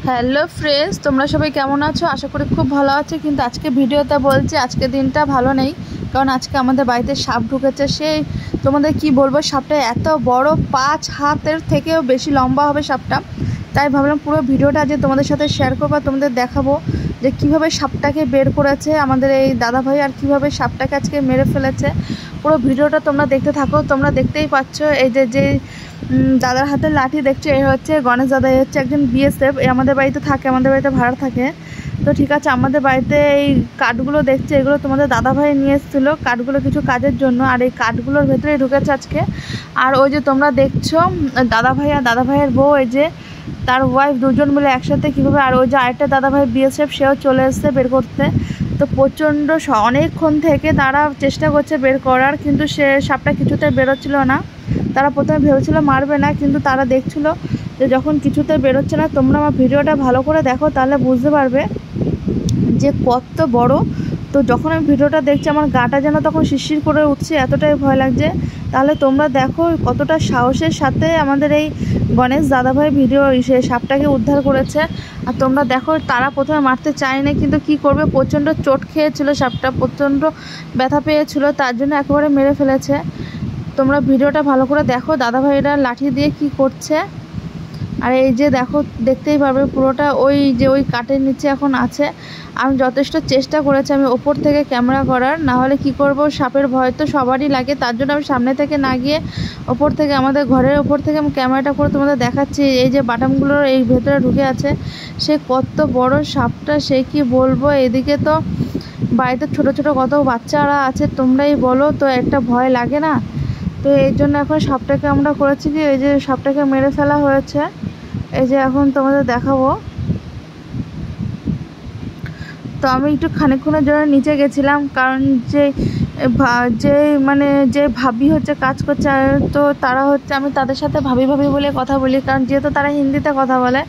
Hello friends, তোমরা সবাই কেমন আছো? আশা করি খুব ভালো আছো। কিন্তু আজকে ভিডিওতে বলছি আজকে দিনটা ভালো নেই, কারণ আজকে আমাদের বাড়িতে সাপ ঢুকেছে। সেই তোমাদের কি বলবো, সাপটা এত বড়, 5 হাতের থেকেও বেশি লম্বা হবে সাপটা। তাই ভাবলাম পুরো ভিডিওটা আজকে তোমাদের সাথে শেয়ার করবো, তোমাদের দেখাবো যে কিভাবে সাপটাকে বের করেছে আমাদের এই দাদাভাই, আর কিভাবে সাপটাকে আজকে মেরে ফেলেছে। পুরো ভিডিওটা তোমরা দেখতে থাকো। তোমরা দেখতেই পাচ্ছ এই যে দাদার হাতে লাঠি দেখছো, এই হচ্ছে গণেশ দাদা, এই হচ্ছে একজন বিএসএফ, আমাদের বাড়িতে থাকে, আমাদের বাড়িতে ভাড়া থাকে। তো ঠিক আছে, আমাদের বাড়িতে এই কাঠগুলো দেখছে, এগুলো তোমাদের দাদাভাই নিয়ে এসেছিলো কাঠগুলো কিছু কাজের জন্য, আর এই কাঠগুলোর ভেতরেই ঢুকেছে আজকে। আর ওই যে তোমরা দেখছো দাদাভাই আর দাদাভাইয়ের বউ, এই যে তার ওয়াইফ, দুজন মিলে একসাথে কীভাবে, আর ওই যে আরেকটা দাদাভাই বিএসএফ, সেও চলে এসছে বের করতে। তো প্রচণ্ড অনেকক্ষণ থেকে তারা চেষ্টা করছে বের করার, কিন্তু সে সাপটা কিছুতে বেরোচ্ছিল না। তারা প্রথমে ভেবেছিল মারবে না, কিন্তু তারা দেখছিল যে যখন কিছুতে বেরোচ্ছে না, তোমরা আমার ভিডিওটা ভালো করে দেখো, তাহলে বুঝতে পারবে যে কত বড়। তো যখন আমি ভিডিওটা দেখছি আমার গাটা যেন তখন শিরশির করে উঠছে, এতটাই ভয় লাগছে। তাহলে তোমরা দেখো কতটা সাহসের সাথে আমাদের এই গণেশ দাদাভাই সে সাপটাকে উদ্ধার করেছে। আর তোমরা দেখো, তারা প্রথমে মারতে চায়নি, কিন্তু কি করবে, প্রচণ্ড চোট খেয়েছিল সাপটা, প্রচণ্ড ব্যথা পেয়েছিল, তার জন্য একেবারে মেরে ফেলেছে। তোমরা ভিডিওটা ভালো করে দেখো দাদাভাইরা লাঠি দিয়ে কি করছে। আর এই যে দেখো, দেখতেই পারবে পুরোটা ওই যে ওই কাঠের নিচে এখন আছে। আমি যথেষ্ট চেষ্টা করেছি আমি ওপর থেকে ক্যামেরা করার, না হলে কি করব, সাপের ভয় তো সবারই লাগে, তার জন্য আমি সামনে থেকে না গিয়ে ওপর থেকে, আমাদের ঘরের ওপর থেকে আমি ক্যামেরাটা করে তোমাদের দেখাচ্ছি। এই যে বাটামগুলোর এই ভেতরে ঢুকে আছে, সে কত বড় সাপটা, সে কি বলবো। এদিকে তো বাড়িতে ছোট ছোট কত বাচ্চারা আছে, তোমরাই বলো তো, একটা ভয় লাগে না? তো এই জন্য এখন সাপটাকে আমরা করেছি কি, এই যে সাপটাকে মেরে ফেলা হয়েছে। এই যে এখন তোমাদের দেখাবো। তো আমি একটু খানিকক্ষণের জন্য নিচে গেছিলাম, কারণ যে ভাবি হচ্ছে কাজ করছে, তো তারা হচ্ছে, আমি তাদের সাথে ভাবি ভাবি বলে কথা বলি, কারণ যেহেতু তারা হিন্দিতে কথা বলে।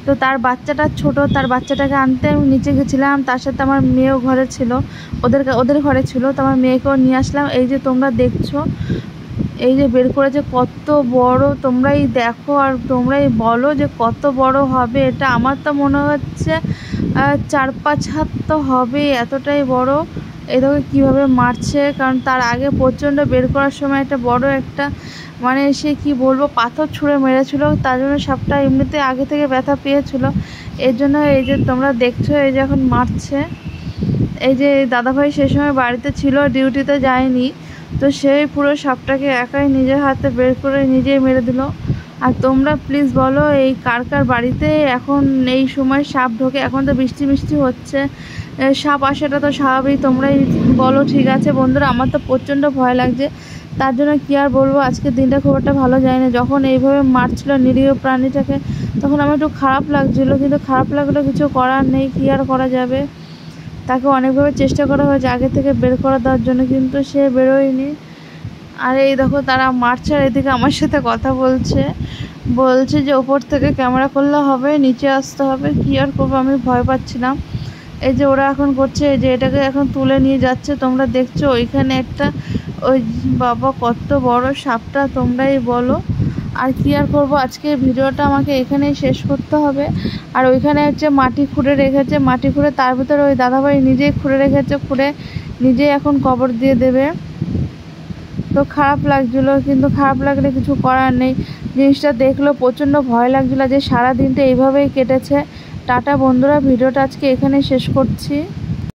তো তার বাচ্চাটা ছোট, তার বাচ্চাটাকে আনতে আমি নিচে গেছিলাম, তার সাথে আমার মেয়েও ঘরে ছিল, ওদের ঘরে ছিল, তো আমার মেয়েকেও নিয়ে আসলাম। এই যে তোমরা দেখছো, এই যে বের করেছে কত বড়, তোমরাই দেখো আর তোমরাই বলো যে কত বড় হবে এটা। আমার তো মনে হচ্ছে 4-5 হাত তো হবে, এতটাই বড়। এটাকে কীভাবে মারছে, কারণ তার আগে প্রচণ্ড বের করার সময় একটা বড় একটা সে কি বলবো, পাথর ছুঁড়ে মেরেছিল, তার জন্য সাপটা এমনিতে আগে থেকে ব্যথা পেয়েছিল। এর জন্য এই যে তোমরা দেখছো, এই যে এখন মারছে। এই যে দাদাভাই সেই সময় বাড়িতে ছিল, ডিউটিতে যায়নি, তো সেই পুরো সাপটাকে একাই নিজের হাতে বের করে নিজেই মেরে দিল। আর তোমরা প্লিজ বলো, এই কার কার বাড়িতে এখন এই সময় সাপ ঢোকে? এখন তো বৃষ্টি হচ্ছে, সাপ আসাটা তো স্বাভাবিক, তোমরাই বলো। ঠিক আছে বন্ধুরা, আমার তো প্রচণ্ড ভয় লাগছে, তার জন্য কি আর বলবো, আজকের দিনটা খুব একটা ভালো যায় না। যখন এইভাবে মারছিল নিরীহ প্রাণীটাকে, তখন আমার একটু খারাপ লাগছিলো, কিন্তু খারাপ লাগলেও কিছু করার নেই, কি আর করা যাবে। তাকে অনেকভাবে চেষ্টা করা হয়েছে আগে থেকে বের করে দেওয়ার জন্য, কিন্তু সে বেরোয়নি। আর এই দেখো তারা মারছে, আর এদিকে আমার সাথে কথা বলছে যে ওপর থেকে ক্যামেরা করলে হবে, নিচে আসতে হবে, কি আর করবো, আমি ভয় পাচ্ছিলাম। এই যে ওরা এখন করছে, এই যে এটাকে এখন তুলে নিয়ে যাচ্ছে, তোমরা দেখছো ওইখানে একটা, ওই বাবা কত বড় সাপটা, তোমরাই বলো। আর কি আর করবো, আজকে ভিডিওটা আমাকে এখানেই শেষ করতে হবে। আর ওইখানে হচ্ছে মাটি খুঁড়ে রেখেছে, মাটি খুঁড়ে তার ভিতরে ওই দাদাভাই নিজেই খুঁড়ে রেখেছে, খুঁড়ে নিজেই এখন কবর দিয়ে দেবে। তো খারাপ লাগছিলো, কিন্তু খারাপ লাগলে কিছু করার নেই। জিনিসটা দেখলো প্রচণ্ড ভয় লাগছিলো যে সারা দিনটা এইভাবেই কেটেছে। টাটা বন্ধুরা, ভিডিওটা আজকে এখানেই শেষ করছি।